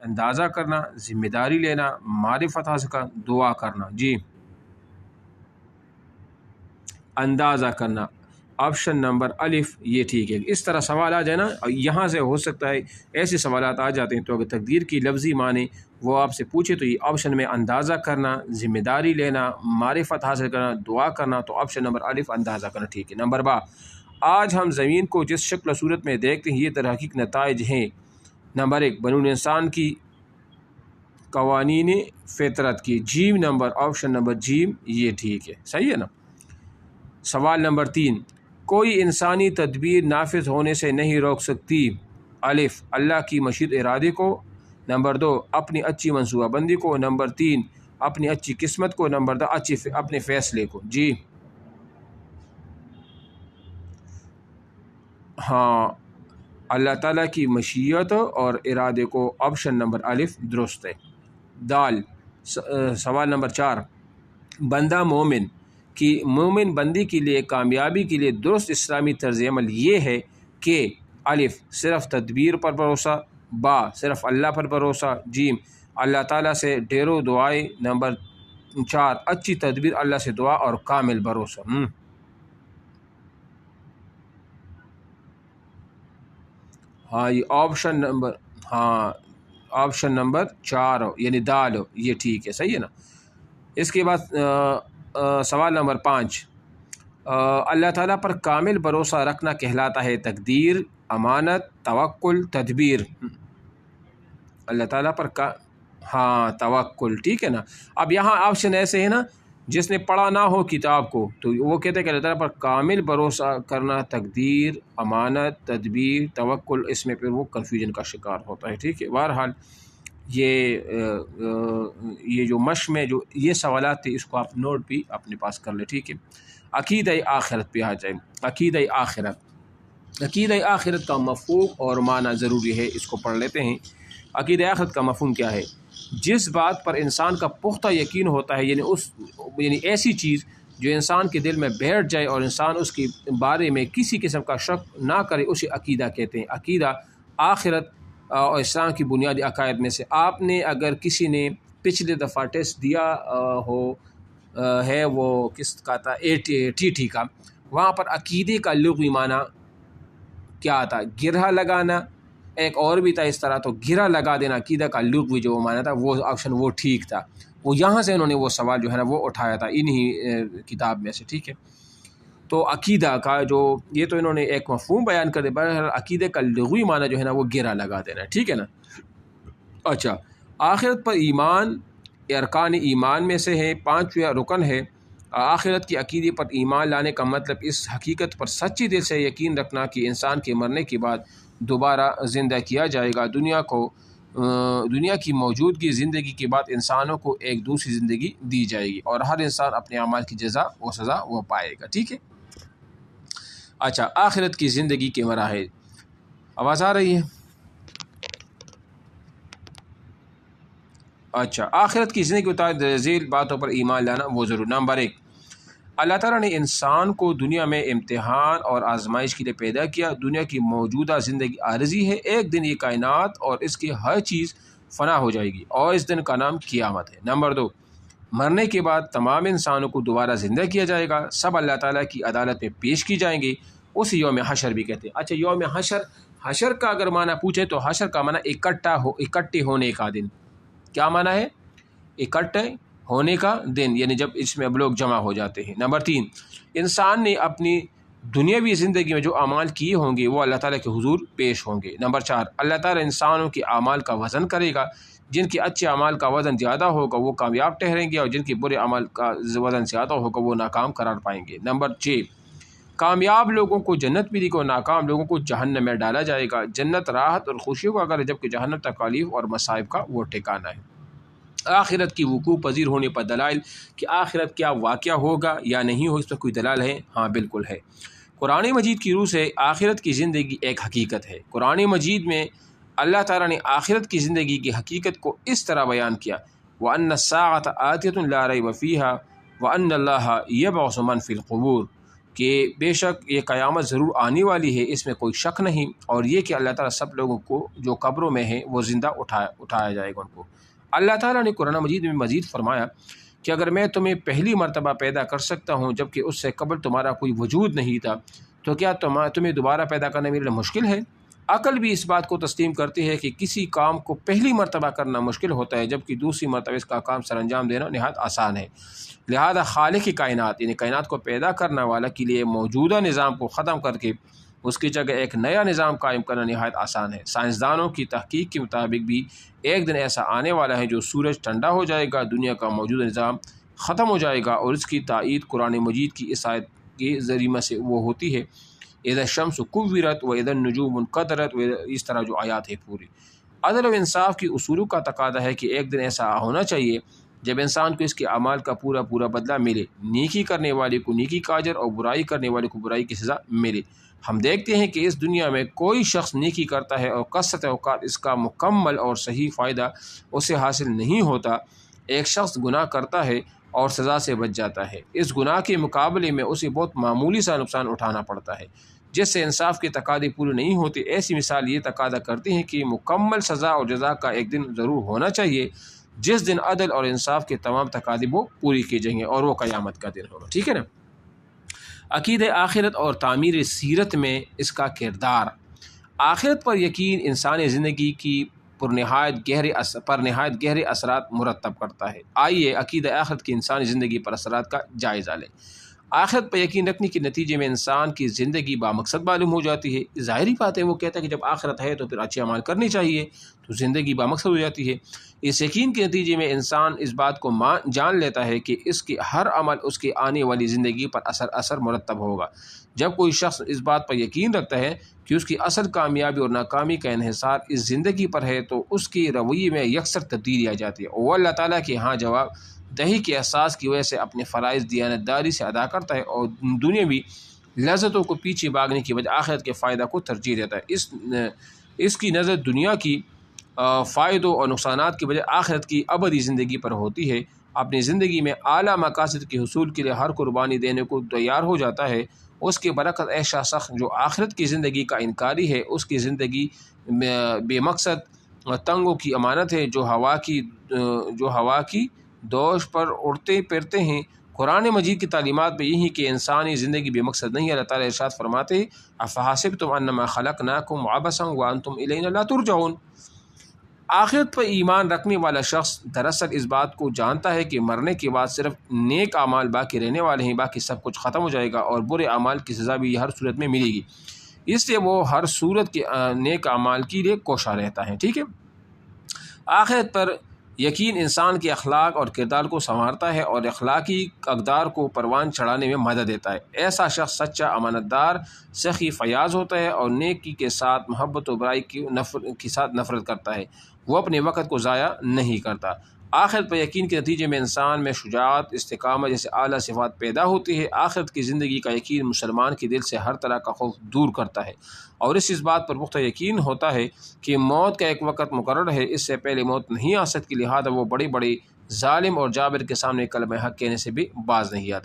اندازہ کرنا، ذمہ داری لینا، معرفت حاصل کرنا، دعا کرنا۔ جی اندازہ کرنا، آپشن نمبر الف یہ ٹھیک ہے۔ اس طرح سوال آ جائے نا، یہاں سے ہو سکتا ہے ایسے سوالات آ جاتے ہیں، تو اگر تقدیر کی لفظی معنی وہ آپ سے پوچھے تو یہ آپشن میں اندازہ کرنا، ذمہ داری لینا، معرفت حاصل کرنا، دعا کرنا، تو آپشن نمبر الف اندازہ کرنا ٹھیک ہے۔ نمبر با، آج ہم زمین کو جس شکل و صورت میں دیکھتے ہیں یہ در حقیقت نتائج ہیں نمبر ایک بنون انسان کی قوانین فطرت کی۔ جیم نمبر، آپشن نمبر جیم یہ ٹھیک ہے، صحیح ہے نا۔ سوال نمبر 3، کوئی انسانی تدبیر نافذ ہونے سے نہیں روک سکتی الف اللہ کی مشیت ارادے کو، نمبر 2 اپنی اچھی منصوبہ بندی کو، نمبر 3 اپنی اچھی قسمت کو، نمبر 2 اپنے فیصلے کو۔ جی ہاں، اللہ تعالیٰ کی مشیت اور ارادے کو، آپشن نمبر الف درست ہے۔ دال سوال نمبر 4، بندہ مومن بندی کے لیے کامیابی کے لیے درست اسلامی طرز عمل یہ ہے کہ الف صرف تدبیر پر بھروسہ، با صرف اللہ پر بھروسہ، جیم اللہ تعالیٰ سے ڈھیروں دعائیں، نمبر 4 اچھی تدبیر، اللہ سے دعا اور کامل بھروسہ۔ ہاں یہ آپشن نمبر 4 یعنی دال یہ ٹھیک ہے، صحیح ہے نا۔ اس کے بعد سوال نمبر 5، اللہ تعالیٰ پر کامل بھروسہ رکھنا کہلاتا ہے تقدیر، امانت، توکل، تدبیر۔ اللہ تعالیٰ پر توکل، ٹھیک ہے نا۔ اب یہاں آپشن ایسے ہے نا، جس نے پڑھا نہ ہو کتاب کو تو وہ کہتے ہیں کہ اللہ تعالیٰ پر کامل بھروسہ کرنا تقدیر، امانت، تدبیر، توکل، اس میں پھر وہ کنفیوژن کا شکار ہوتا ہے، ٹھیک ہے۔ بہرحال یہ جو مشق میں جو یہ سوالات تھے اس کو آپ نوٹ بھی اپنے پاس کر لیں، ٹھیک ہے۔ عقیدہ آخرت پہ آ جائیں۔ عقیدہ آخرت کا مفہوم اور معنی ضروری ہے، اس کو پڑھ لیتے ہیں۔ عقیدہ آخرت کا مفہوم کیا ہے؟ جس بات پر انسان کا پختہ یقین ہوتا ہے، یعنی ایسی چیز جو انسان کے دل میں بیٹھ جائے اور انسان اس کے بارے میں کسی قسم کا شک نہ کرے، اسے عقیدہ کہتے ہیں۔ عقیدہ آخرت اور اسلام کی بنیادی عقائد میں سے آپ نے اگر کسی نے پچھلے دفعہ ٹیسٹ دیا ہے وہ کس کا تھا ٹی کا، وہاں پر عقیدے کا لغوی معنی کیا تھا؟ گرہ لگانا، ایک اور بھی تھا اس طرح، تو گرہ لگا دینا عقیدہ کا لغوی جو معنی تھا وہ آپشن وہ ٹھیک تھا۔ وہ یہاں سے انہوں نے وہ سوال جو ہے نا وہ اٹھایا تھا انہی کتاب میں سے، ٹھیک ہے۔ تو عقیدہ کا جو یہ تو انہوں نے ایک مفہوم بیان کر دیا، بہرحال عقیدے کا لغوی معنی جو ہے نا وہ گرہ لگا دینا، ٹھیک ہے نا۔ اچھا، آخرت پر ایمان ارکان ایمان میں سے ہے، 5واں رکن ہے۔ آخرت کی عقیدے پر ایمان لانے کا مطلب اس حقیقت پر سچی دل سے یقین رکھنا کہ انسان کے مرنے کے بعد دوبارہ زندہ کیا جائے گا۔ دنیا کی موجودگی زندگی کے بعد انسانوں کو ایک دوسری زندگی دی جائے گی اور ہر انسان اپنے اعمال کی جزا و سزا وہ پائے گا، ٹھیک ہے۔ اچھا، آخرت کی زندگی کے مراحل، آواز آ رہی ہے؟ اچھا، آخرت کی زندگی کے ذیل باتوں پر ایمان لانا وہ ضرور۔ نمبر 1، اللہ تعالیٰ نے انسان کو دنیا میں امتحان اور آزمائش کے لیے پیدا کیا۔ دنیا کی موجودہ زندگی عارضی ہے، ایک دن یہ کائنات اور اس کی ہر چیز فنا ہو جائے گی اور اس دن کا نام قیامت ہے۔ نمبر 2، مرنے کے بعد تمام انسانوں کو دوبارہ زندہ کیا جائے گا، سب اللہ تعالیٰ کی عدالت میں پیش کی جائیں گے، اسے یوم حشر بھی کہتے ہیں۔ اچھا، یوم حشر کا اگر معنی پوچھے تو حشر کا معنی اکٹھے ہونے کا دن۔ کیا معنی ہے؟ اکٹھے ہونے کا دن، یعنی جب اس میں اب لوگ جمع ہو جاتے ہیں۔ نمبر 3، انسان نے اپنی دنیاوی زندگی میں جو اعمال کیے ہوں گے وہ اللہ تعالیٰ کے حضور پیش ہوں گے۔ نمبر 4، اللہ تعالیٰ انسانوں کے اعمال کا وزن کرے گا، جن کے اچھے اعمال کا وزن زیادہ ہوگا وہ کامیاب ٹھہریں گے اور جن کے برے اعمال کا وزن زیادہ ہوگا وہ ناکام قرار پائیں گے۔ نمبر 6، کامیاب لوگوں کو جنت ملے گی اور ناکام لوگوں کو جہنم میں ڈالا جائے گا۔ جنت راحت اور خوشیوں کا گھر ہے جبکہ جہنم تکالیف اور مصائب کا وہ ٹھکانہ ہے۔ آخرت کی وقوع پذیر ہونے پر دلائل کہ آخرت کیا واقعہ ہوگا یا نہیں ہو، اس پر کوئی دلائل ہے؟ ہاں بالکل ہے۔ قرآن مجید کی روح سے آخرت کی زندگی ایک حقیقت ہے۔ قرآن مجید میں اللہ تعالیٰ نے آخرت کی زندگی کی حقیقت کو اس طرح بیان کیا، وَأَنَّ السَّاعَةَ آتِيَةٌ لَا رَيْبَ فِيهَا وَأَنَّ اللَّهَ يَبْعَثُ مَن فِي الْقُبُورِ۔ کہ بے شک یہ قیامت ضرور آنے والی ہے، اس میں کوئی شک نہیں، اور یہ کہ اللہ تعالیٰ سب لوگوں کو جو قبروں میں ہیں وہ زندہ اٹھایا جائے گا ان کو۔ اللہ تعالیٰ نے قرآن مجید میں مزید فرمایا کہ اگر میں تمہیں پہلی مرتبہ پیدا کر سکتا ہوں جبکہ اس سے قبل تمہارا کوئی وجود نہیں تھا، تو کیا تمہیں دوبارہ پیدا کرنا میرے لیے مشکل ہے؟ عقل بھی اس بات کو تسلیم کرتی ہے کہ کسی کام کو پہلی مرتبہ کرنا مشکل ہوتا ہے جبکہ دوسری مرتبہ اس کا کام سر انجام دینا نہایت آسان ہے۔ لہذا خالق کی کائنات یعنی کائنات کو پیدا کرنے والا کے لیے موجودہ نظام کو ختم کر کے اس کی جگہ ایک نیا نظام قائم کرنا نہایت آسان ہے۔ سائنسدانوں کی تحقیق کے مطابق بھی ایک دن ایسا آنے والا ہے جو سورج ٹھنڈا ہو جائے گا، دنیا کا موجودہ نظام ختم ہو جائے گا، اور اس کی تائید قرآن مجید کی اس آیت کے ذریعے سے وہ ہوتی ہے، اذا الشمس کورت و اذا النجوم انقطرت، اس طرح جو آیات ہے پوری۔ عدل و انصاف کی اصولوں کا تقاضا ہے کہ ایک دن ایسا ہونا چاہیے جب انسان کو اس کے اعمال کا پورا بدلہ ملے، نیکی کرنے والے کو نیکی کا اجر اور برائی کرنے والے کو برائی کی سزا ملے۔ ہم دیکھتے ہیں کہ اس دنیا میں کوئی شخص نیکی کرتا ہے اور کثرت اوقات اس کا مکمل اور صحیح فائدہ اسے حاصل نہیں ہوتا۔ ایک شخص گناہ کرتا ہے اور سزا سے بچ جاتا ہے، اس گناہ کے مقابلے میں اسے بہت معمولی سا نقصان اٹھانا پڑتا ہے جس سے انصاف کے تقاضے پورے نہیں ہوتے۔ ایسی مثال یہ تقاضا کرتی ہے کہ مکمل سزا اور جزا کا ایک دن ضرور ہونا چاہیے جس دن عدل اور انصاف کے تمام تقاضے وہ پوری کی جائیں گے، اور وہ قیامت کا دن ہوگا۔ ٹھیک ہے نا۔ عقیدہ آخرت اور تعمیر سیرت میں اس کا کردار۔ آخرت پر یقین انسانی زندگی کی پر نہایت گہرے اثرات مرتب کرتا ہے۔ آئیے عقیدہ آخرت کی انسانی زندگی پر اثرات کا جائزہ لیں۔ آخرت پر یقین رکھنے کے نتیجے میں انسان کی زندگی بامقصد معلوم ہو جاتی ہے۔ ظاہری بات ہے، وہ کہتا ہے کہ جب آخرت ہے تو پھر اچھے اعمال کرنے چاہیے، تو زندگی بامقصد ہو جاتی ہے۔ اس یقین کے نتیجے میں انسان اس بات کو جان لیتا ہے کہ اس کے ہر عمل اس کے آنے والی زندگی پر اثر مرتب ہوگا۔ جب کوئی شخص اس بات پر یقین رکھتا ہے کہ اس کی اصل کامیابی اور ناکامی کا انحصار اس زندگی پر ہے، تو اس کی رویے میں یکسر تبدیلی آ جاتی ہے، اور وہ اللہ تعالیٰ کے ہاں جواب دہی کے احساس کی وجہ سے اپنے فرائض دیانتداری سے ادا کرتا ہے، اور دنیاوی لذتوں کو پیچھے بھاگنے کی وجہ آخرت کے فائدہ کو ترجیح دیتا ہے۔ اس کی نظر دنیا کی فائدوں اور نقصانات کی وجہ آخرت کی ابدی زندگی پر ہوتی ہے۔ اپنی زندگی میں اعلیٰ مقاصد کے حصول کے لیے ہر قربانی دینے کو تیار ہو جاتا ہے۔ اس کے برعکس ایسا شخص جو آخرت کی زندگی کا انکاری ہے، اس کی زندگی بے مقصد تنگوں کی امانت ہے جو ہوا کی دوش پر اڑتے پھرتے ہیں۔ قرآن مجید کی تعلیمات میں یہی کہ انسانی زندگی بے مقصد نہیں ہے۔ اللہ تعالیٰ ارشاد فرماتے ہیں افحسبتم انما خلقناکم عبثا وانتم الینا لا ترجعون۔ آخرت پر ایمان رکھنے والا شخص دراصل اس بات کو جانتا ہے کہ مرنے کے بعد صرف نیک اعمال باقی رہنے والے ہیں، باقی سب کچھ ختم ہو جائے گا، اور برے اعمال کی سزا بھی ہر صورت میں ملے گی، اس لیے وہ ہر صورت کے نیک اعمال کے لیے کوشاں رہتا ہے۔ ٹھیک ہے۔ آخرت پر یقین انسان کے اخلاق اور کردار کو سنوارتا ہے اور اخلاقی اقدار کو پروان چڑھانے میں مدد دیتا ہے۔ ایسا شخص سچا، امانت دار، سخی فیاض ہوتا ہے اور نیکی کے ساتھ محبت و برائی کے ساتھ نفرت کرتا ہے۔ وہ اپنے وقت کو ضائع نہیں کرتا۔ آخرت پر یقین کے نتیجے میں انسان میں شجاعت، استقامت جیسے اعلیٰ صفات پیدا ہوتی ہے۔ آخرت کی زندگی کا یقین مسلمان کے دل سے ہر طرح کا خوف دور کرتا ہے، اور اس بات پر پختہ یقین ہوتا ہے کہ موت کا ایک وقت مقرر ہے، اس سے پہلے موت نہیں آ سکتی، لہذا وہ بڑے ظالم اور جابر کے سامنے کلمہ حق کہنے سے بھی باز نہیں آتا۔